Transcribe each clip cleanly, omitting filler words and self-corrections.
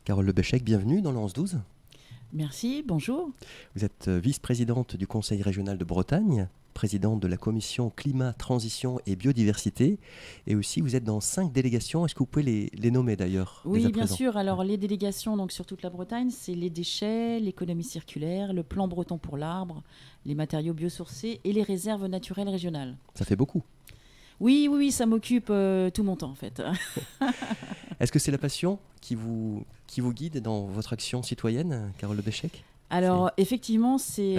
Carole Lebéchec, bienvenue dans le 11-12. Merci, bonjour. Vous êtes vice-présidente du Conseil régional de Bretagne, présidente de la commission climat, transition et biodiversité, et aussi vous êtes dans 5 délégations. Est-ce que vous pouvez les nommer d'ailleurs? Oui, bien sûr. Alors les délégations donc, sur toute la Bretagne, c'est les déchets, l'économie circulaire, le plan breton pour l'arbre, les matériaux biosourcés et les réserves naturelles régionales. Ça fait beaucoup. Oui, ça m'occupe tout mon temps en fait. Est-ce que c'est la passion qui vous guide dans votre action citoyenne, Carole Lebéchec? Alors effectivement, c'est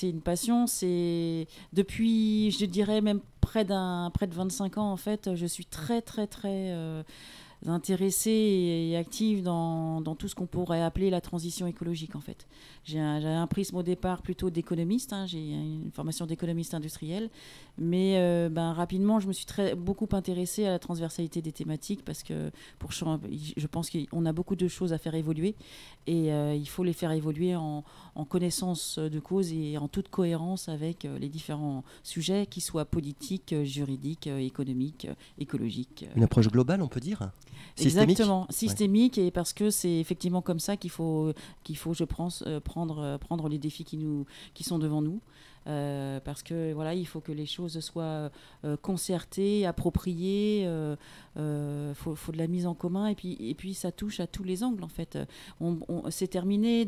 une passion. C'est depuis, je dirais même près de 25 ans en fait, je suis très intéressée et active dans tout ce qu'on pourrait appeler la transition écologique en fait. J'ai un prisme au départ plutôt d'économiste, j'ai une formation d'économiste industriel, mais rapidement je me suis beaucoup intéressée à la transversalité des thématiques parce que je pense qu'on a beaucoup de choses à faire évoluer et il faut les faire évoluer en connaissance de cause et en toute cohérence avec les différents sujets, qu'ils soient politiques, juridiques, économiques, écologiques. Une approche globale, on peut dire? Exactement, systémique, et parce que c'est effectivement comme ça qu'il faut je pense, prendre les défis qui sont devant nous. Parce que voilà, il faut que les choses soient concertées, appropriées, faut de la mise en commun, et puis ça touche à tous les angles en fait. C'est terminé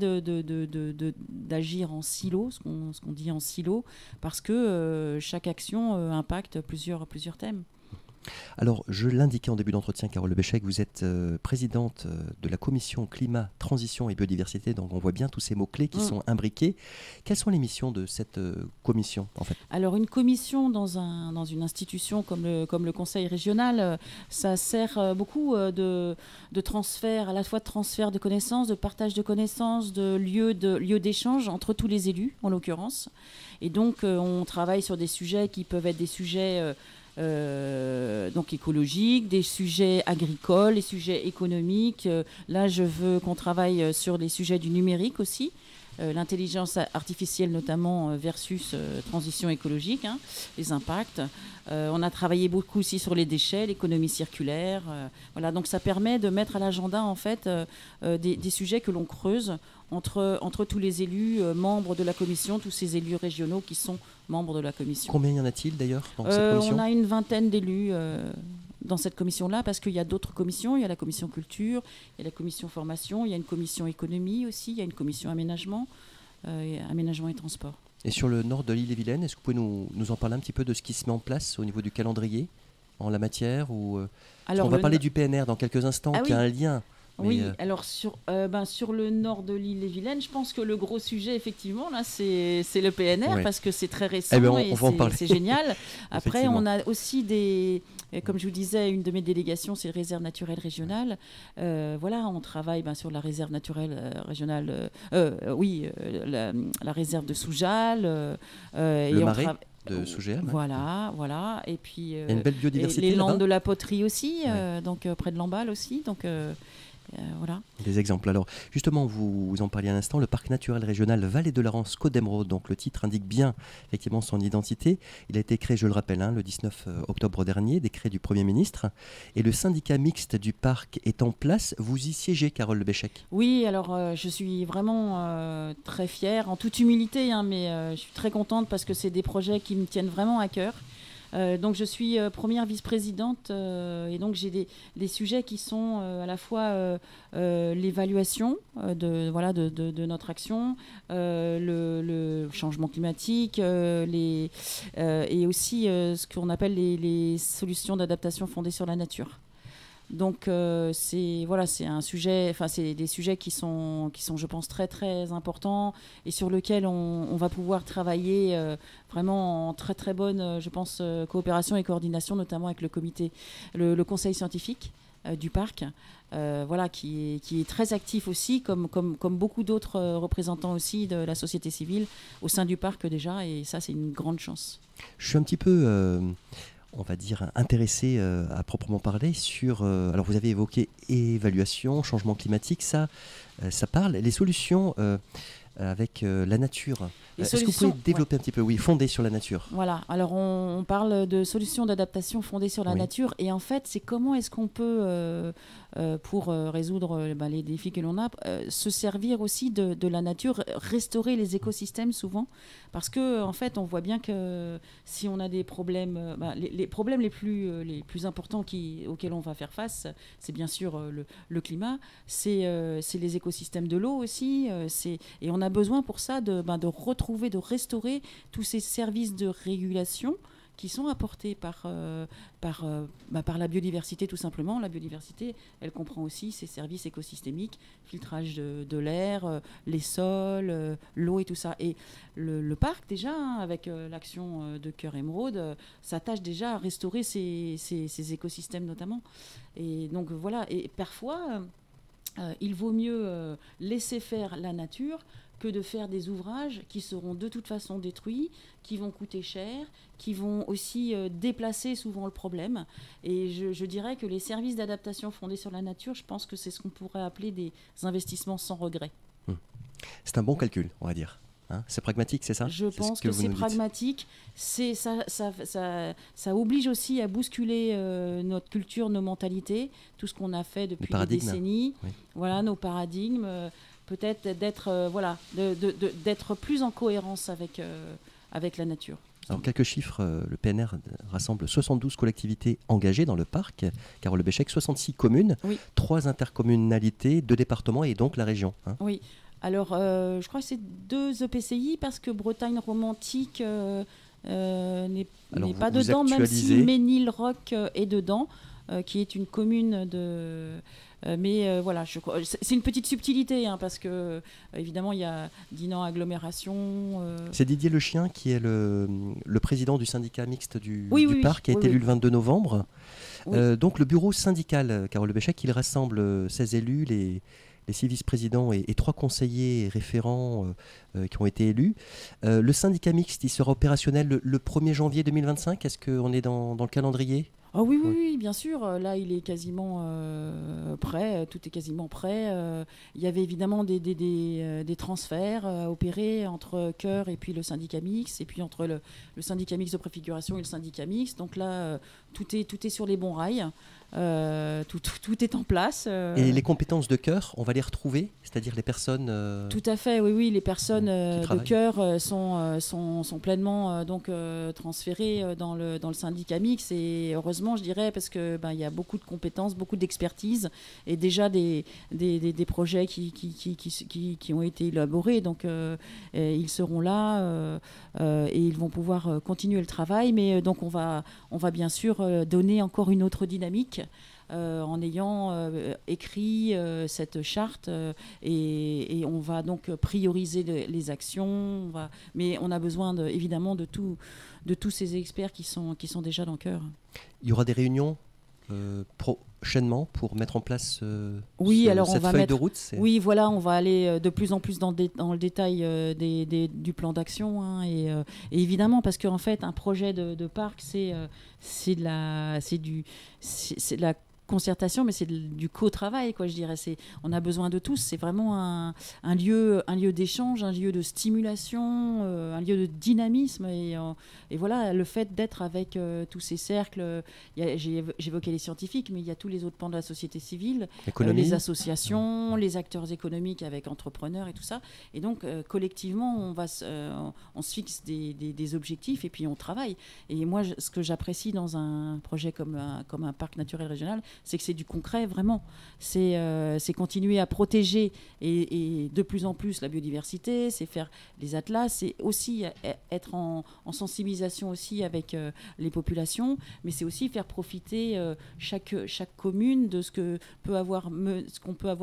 d'agir en silo, ce qu'on dit en silo, parce que chaque action impacte plusieurs thèmes. Alors, je l'indiquais en début d'entretien, Carole Lebéchec, vous êtes présidente de la commission climat, transition et biodiversité, donc on voit bien tous ces mots-clés qui sont imbriqués. Quelles sont les missions de cette commission, en fait? Alors, une commission dans une institution comme le Conseil régional, ça sert beaucoup de transfert, à la fois de transfert de connaissances, de partage de connaissances, de lieu d'échange entre tous les élus, en l'occurrence. Et donc, on travaille sur des sujets qui peuvent être des sujets donc écologiques, des sujets agricoles, des sujets économiques. Là, je veux qu'on travaille sur les sujets du numérique aussi, l'intelligence artificielle notamment versus transition écologique, les impacts. On a travaillé beaucoup aussi sur les déchets, l'économie circulaire. Voilà, donc ça permet de mettre à l'agenda en fait des sujets que l'on creuse entre tous les élus membres de la commission, tous ces élus régionaux qui sont membres de la commission. Combien y en a-t-il d'ailleurs dans cette commission? On a une vingtaine d'élus dans cette commission-là, parce qu'il y a d'autres commissions. Il y a la commission culture, il y a la commission formation, il y a une commission économie aussi, il y a une commission aménagement et transport. Et sur le nord de l'île-et-Vilaine, est-ce que vous pouvez nous en parler un petit peu de ce qui se met en place au niveau du calendrier en la matière ou, on va parler du PNR dans quelques instants, qui a un lien. Oui, alors sur le nord de l'île-et-Vilaine, je pense que le gros sujet, effectivement, là, c'est le PNR, parce que c'est très récent et c'est génial. Après, on a aussi comme je vous disais, une de mes délégations, c'est réserve naturelle régionale. Voilà, on travaille sur la réserve naturelle régionale, la réserve de Soujal. Le marais de Sougéal. Voilà. Et puis, il y a une belle biodiversité les landes de la poterie aussi, donc près de Lamballe aussi. Donc, voilà. Des exemples. Alors, justement, vous en parliez à l'instant, le parc naturel régional Vallée de la Rance Côte d'Emeraude, donc le titre indique bien effectivement son identité. Il a été créé, je le rappelle, le 19 octobre dernier, décret du Premier ministre. Et le syndicat mixte du parc est en place. Vous y siégez, Carole Lebéchec? Oui, alors je suis vraiment très fière, en toute humilité, mais je suis très contente parce que c'est des projets qui me tiennent vraiment à cœur. Donc je suis première vice-présidente et donc j'ai des sujets qui sont à la fois l'évaluation de notre action, le changement climatique, et aussi ce qu'on appelle les solutions d'adaptation fondées sur la nature. Donc c'est un sujet, c'est des sujets qui sont je pense très importants et sur lesquels on va pouvoir travailler vraiment en très bonne je pense coopération et coordination, notamment avec le conseil scientifique du parc, qui est très actif aussi, comme beaucoup d'autres représentants aussi de la société civile au sein du parc déjà, et ça c'est une grande chance. Je suis un petit peu on va dire, intéressé à proprement parler sur... alors vous avez évoqué évaluation, changement climatique, ça parle. Les solutions avec la nature. Est-ce que vous solutions, pouvez développer un petit peu? Oui, fondé sur la nature. Voilà, alors on parle de solutions d'adaptation fondées sur la nature, et en fait c'est comment est-ce qu'on peut, pour résoudre les défis que l'on a, se servir aussi de la nature, restaurer les écosystèmes souvent, parce que en fait on voit bien que si on a des problèmes, les problèmes les plus importants auxquels on va faire face, c'est bien sûr le climat, c'est les écosystèmes de l'eau aussi, et on a besoin pour ça de retrouver, de restaurer tous ces services de régulation qui sont apportés par la biodiversité, tout simplement. La biodiversité, elle comprend aussi ces services écosystémiques, filtrage de l'air, les sols, l'eau et tout ça. Et le parc, déjà, avec l'action de Cœur Émeraude, s'attache déjà à restaurer ces écosystèmes notamment. Et donc voilà, et parfois, il vaut mieux laisser faire la nature que de faire des ouvrages qui seront de toute façon détruits, qui vont coûter cher, qui vont aussi déplacer souvent le problème. Et je dirais que les services d'adaptation fondés sur la nature, je pense que c'est ce qu'on pourrait appeler des investissements sans regret. C'est un bon calcul, on va dire. Hein, c'est pragmatique, c'est ça? Je pense que c'est pragmatique. Ça oblige aussi à bousculer notre culture, nos mentalités, tout ce qu'on a fait depuis des décennies. Oui. Voilà, nos paradigmes. Peut-être d'être plus en cohérence avec la nature. Alors, quelques chiffres, le PNR rassemble 72 collectivités engagées dans le parc, Carole-le-Béchec, 66 communes, 3 intercommunalités, 2 départements et donc la région. Hein. Oui, alors je crois que c'est 2 EPCI parce que Bretagne romantique n'est pas dedans, même si Ménilroch est dedans, qui est une commune de... mais voilà, c'est une petite subtilité, hein, parce que évidemment il y a Dinan agglomération. C'est Didier Le Chien qui est le président du syndicat mixte du parc, qui a été élu le 22 novembre. Oui. Donc le bureau syndical, Carole-le-Béchec, il rassemble 16 élus, les 6 vice-présidents et 3 conseillers référents qui ont été élus. Le syndicat mixte, il sera opérationnel le 1er janvier 2025. Est-ce qu'on est dans le calendrier? Oh oui, bien sûr. Là, il est quasiment prêt. Tout est quasiment prêt. Il y avait évidemment des transferts à opérer entre Cœur et puis le syndicat mixte, et puis entre le syndicat mixte de préfiguration et le syndicat mixte. Donc là, tout est sur les bons rails. Tout est en place. Et les compétences de Cœur, on va les retrouver, c'est-à-dire les personnes... Tout à fait, oui. Les personnes de Cœur sont pleinement transférées dans le syndicat mixte, et heureusement, je dirais, parce que il y a beaucoup de compétences, beaucoup d'expertise, et déjà des projets qui ont été élaborés, donc ils seront là et ils vont pouvoir continuer le travail, mais donc on va bien sûr donner encore une autre dynamique en ayant écrit cette charte, et on va donc prioriser les actions, mais on a besoin évidemment de tous ces experts qui sont déjà dans Cœur. Il y aura des réunions prochainement pour mettre en place cette feuille de route. Oui, voilà, on va aller de plus en plus dans le détail du plan d'action, hein, et évidemment, parce qu'en fait un projet de parc, c'est de la concertation, mais c'est du co-travail, quoi, je dirais. On a besoin de tous. C'est vraiment un lieu d'échange, un lieu de stimulation, un lieu de dynamisme, et voilà, le fait d'être avec tous ces cercles. J'évoquais les scientifiques, mais il y a tous les autres pans de la société civile, les associations, les acteurs économiques avec entrepreneurs et tout ça. Et donc collectivement, on se fixe des objectifs, et puis on travaille. Et moi, ce que j'apprécie dans un projet comme un parc naturel régional, c'est que c'est du concret, vraiment. C'est continuer à protéger et de plus en plus la biodiversité, c'est faire les atlas, c'est aussi être en sensibilisation aussi avec les populations, mais c'est aussi faire profiter chaque commune de ce qu'on peut avoir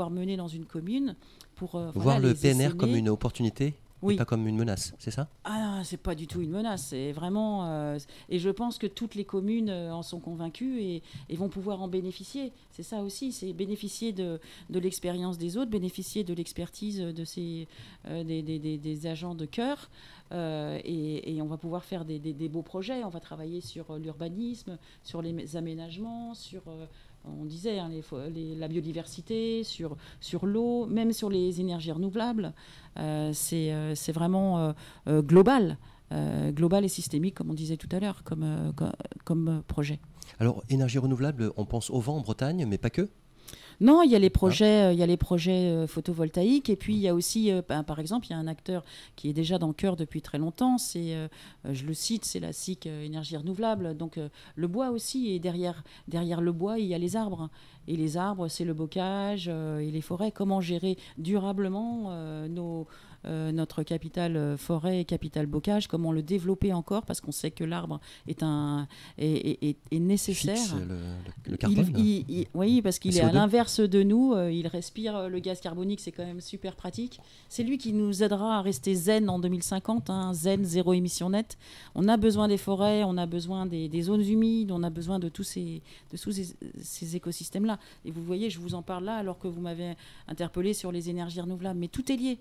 mené dans une commune pour voir le PNR comme une opportunité. Oui. Pas comme une menace, c'est ça? Ah non, c'est pas du tout une menace, c'est vraiment... et je pense que toutes les communes en sont convaincues et vont pouvoir en bénéficier. C'est ça aussi, c'est bénéficier de l'expérience des autres, bénéficier de l'expertise de des agents de Cœur, et on va pouvoir faire des beaux projets. On va travailler sur l'urbanisme, sur les aménagements, sur on disait hein, la biodiversité, sur l'eau, même sur les énergies renouvelables. C'est vraiment global. Global et systémique, comme on disait tout à l'heure, comme projet. Alors, énergie renouvelable, on pense au vent en Bretagne, mais pas que. Non, il y a les projets photovoltaïques et puis il y a aussi, par exemple, il y a un acteur qui est déjà dans le cœur depuis très longtemps, je le cite, c'est la SIC Énergie Renouvelable. Donc le bois aussi, et derrière le bois, il y a les arbres. Et les arbres, c'est le bocage et les forêts. Comment gérer durablement notre capital forêt et capital bocage, comment le développer encore, parce qu'on sait que l'arbre est nécessaire. Fixe le carbone. Oui, parce qu'il est à l'inverse de nous, il respire le gaz carbonique, c'est quand même super pratique. C'est lui qui nous aidera à rester zen en 2050, hein, zen, zéro émission nette. On a besoin des forêts, on a besoin des zones humides, on a besoin de tous ces écosystèmes-là. Et vous voyez, je vous en parle là alors que vous m'avez interpellé sur les énergies renouvelables, mais tout est lié.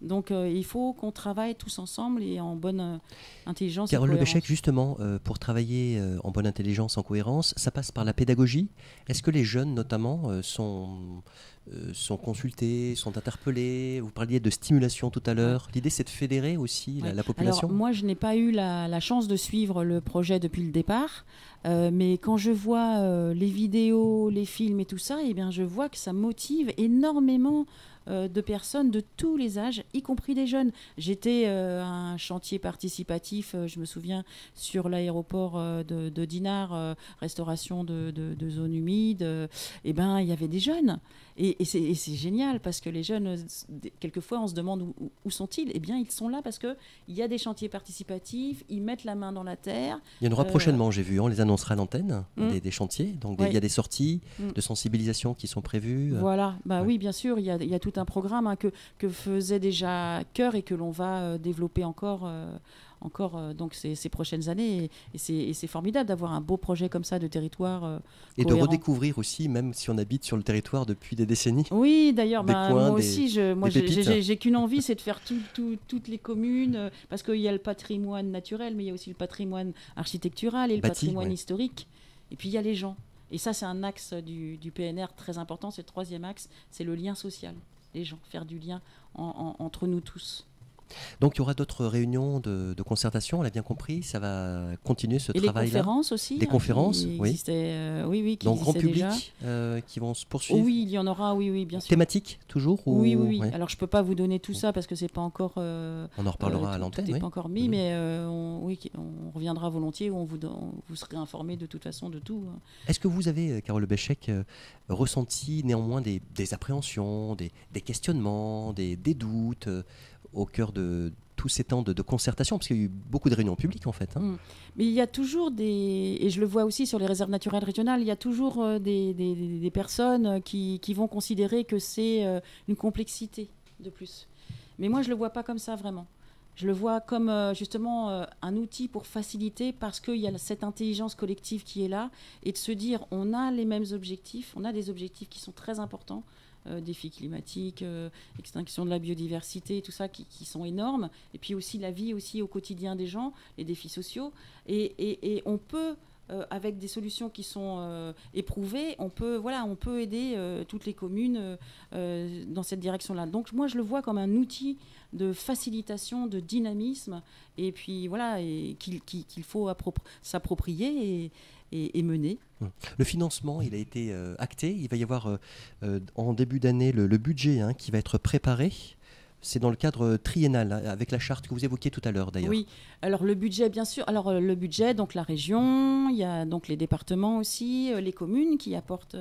Donc il faut qu'on travaille tous ensemble et en bonne intelligence. Carole Lebéchec, justement, pour travailler en bonne intelligence, en cohérence, ça passe par la pédagogie. Est-ce que les jeunes, notamment, sont consultés, sont interpellés? Vous parliez de stimulation tout à l'heure. L'idée, c'est de fédérer aussi la population. Alors, moi, je n'ai pas eu la chance de suivre le projet depuis le départ. Mais quand je vois les vidéos, les films et tout ça, eh bien, je vois que ça motive énormément de personnes de tous les âges, y compris des jeunes. J'étais à un chantier participatif, je me souviens, sur l'aéroport de Dinard, restauration de zones humides. Eh ben, il y avait des jeunes. Et c'est génial parce que les jeunes, quelquefois, on se demande où sont-ils? Eh bien, ils sont là parce qu'il y a des chantiers participatifs, ils mettent la main dans la terre. Il y en aura prochainement, j'ai vu, on les annoncera à l'antenne, des chantiers. Donc, il y a des sorties de sensibilisation qui sont prévues. Voilà, oui, bien sûr, il y a tout un programme hein, que faisait déjà Cœur et que l'on va développer encore donc ces prochaines années. Et c'est formidable d'avoir un beau projet comme ça de territoire et cohérent. De redécouvrir aussi, même si on habite sur le territoire depuis des décennies. Oui, d'ailleurs, moi aussi, j'ai qu'une envie, c'est de faire toutes les communes, parce qu'il y a le patrimoine naturel, mais il y a aussi le patrimoine architectural et le patrimoine historique. Et puis il y a les gens. Et ça, c'est un axe du PNR très important. C'est le troisième axe, c'est le lien social. Les gens, faire du lien entre nous tous. Donc il y aura d'autres réunions de concertation, on l'a bien compris, ça va continuer ce travail-là. Et les conférences aussi. Des conférences, oui. Oui, qui donc grand public déjà. Qui vont se poursuivre. Oui, il y en aura, oui, bien sûr. Thématique toujours Oui. Ouais. Alors je ne peux pas vous donner tout ça parce que c'est pas encore. On en reparlera à l'antenne. Tout n'est pas encore mis, mais on reviendra volontiers, vous serez informé de toute façon de tout. Est-ce que vous avez, Carole Lebéchec, ressenti néanmoins des appréhensions, des questionnements, des doutes au cœur de tous ces temps de concertation, parce qu'il y a eu beaucoup de réunions publiques en fait. Hein. Mais il y a toujours et je le vois aussi sur les réserves naturelles régionales, il y a toujours des personnes qui vont considérer que c'est une complexité de plus. Mais moi je ne le vois pas comme ça vraiment. Je le vois comme justement un outil pour faciliter, parce qu'il y a cette intelligence collective qui est là, et de se dire on a les mêmes objectifs, on a des objectifs qui sont très importants, défis climatiques, extinction de la biodiversité, tout ça qui sont énormes, et puis aussi la vie aussi au quotidien des gens, les défis sociaux, et on peut avec des solutions qui sont éprouvées, on peut aider toutes les communes dans cette direction-là. Donc moi je le vois comme un outil de facilitation, de dynamisme, et puis voilà, et qu'il faut s'approprier et mener. Le financement, il a été acté. Il va y avoir en début d'année le budget qui va être préparé. C'est dans le cadre triennal, avec la charte que vous évoquiez tout à l'heure d'ailleurs. Oui, alors le budget, bien sûr. Alors le budget, donc la région, il y a donc les départements aussi, les communes qui apportent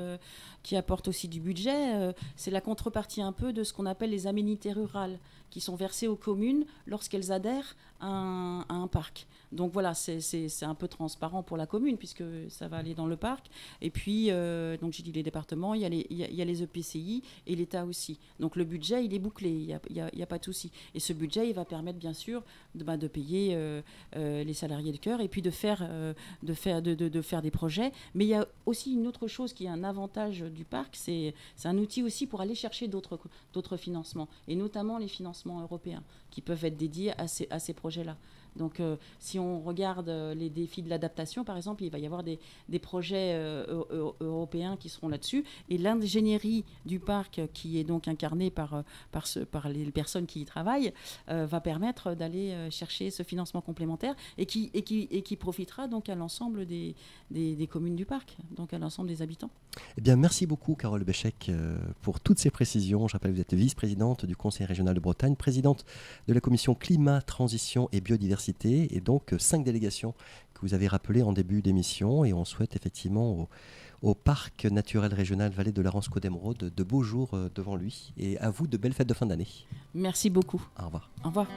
aussi du budget. C'est la contrepartie un peu de ce qu'on appelle les aménités rurales, qui sont versées aux communes lorsqu'elles adhèrent à un parc. Donc voilà, c'est un peu transparent pour la commune, puisque ça va aller dans le parc. Et puis, donc j'ai dit les départements, il y a les EPCI et l'État aussi. Donc le budget, il est bouclé, il n'y a pas de souci. Et ce budget, il va permettre bien sûr de payer les salariés de cœur et puis de faire des projets. Mais il y a aussi une autre chose qui est un avantage du parc, c'est un outil aussi pour aller chercher d'autres financements, et notamment les financements financements européens qui peuvent être dédiés à ces projets-là. Donc, si on regarde les défis de l'adaptation, par exemple, il va y avoir des projets européens qui seront là-dessus. Et l'ingénierie du parc, qui est donc incarnée par les personnes qui y travaillent, va permettre d'aller chercher ce financement complémentaire et qui profitera donc à l'ensemble des communes du parc, donc à l'ensemble des habitants. Eh bien, merci beaucoup, Carole Béchec, pour toutes ces précisions. Je rappelle que vous êtes vice-présidente du Conseil régional de Bretagne, présidente de la commission climat, transition et biodiversité, et donc 5 délégations que vous avez rappelées en début d'émission. Et on souhaite effectivement au parc naturel régional Vallée de la Rance-Côte d'Emeraude de beaux jours devant lui. Et à vous, de belles fêtes de fin d'année. Merci beaucoup. Au revoir. Au revoir.